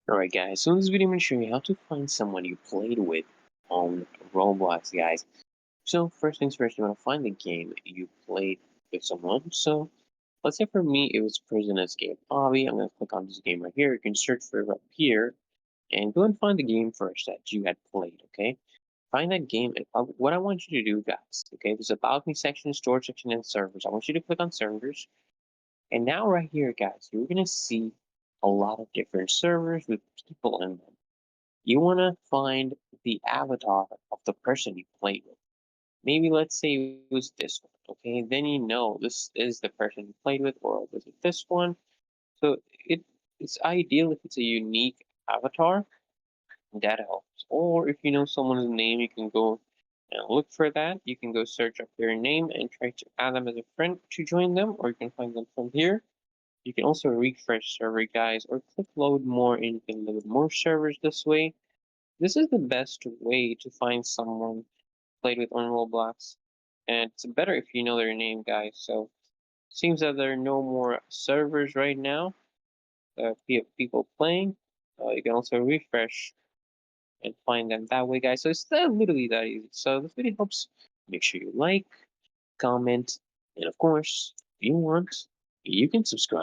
Alright guys, so in this video I'm going to show you how to find someone you played with on Roblox, guys. So first things first, you want to find the game you played with someone. So let's say for me it was Prison Escape Hobby. I'm going to click on this game right here. You can search for it up here and go and find the game first that you had played, okay? Find that game and what I want you to do, guys, okay? There's About Me section, Storage section, and Servers. I want you to click on Servers. And now right here, guys, you're going to see a lot of different servers with people in them. You want to find the avatar of the person you played with. Maybe let's say it was this one, okay? Then you know this is the person you played with, or was it this one? So it's ideal if it's a unique avatar, that helps. Or if you know someone's name, you can go and look for that. You can go search up their name and try to add them as a friend to join them, or you can find them from here. You can also refresh server, guys, or click load more and you can load more servers this way. This is the best way to find someone played with on Roblox, and it's better if you know their name, guys. So seems that there are no more servers right now. People playing. You can also refresh and find them that way, guys. So it's literally that easy. So this video helps. Make sure you like, comment, and of course, if you want, you can subscribe.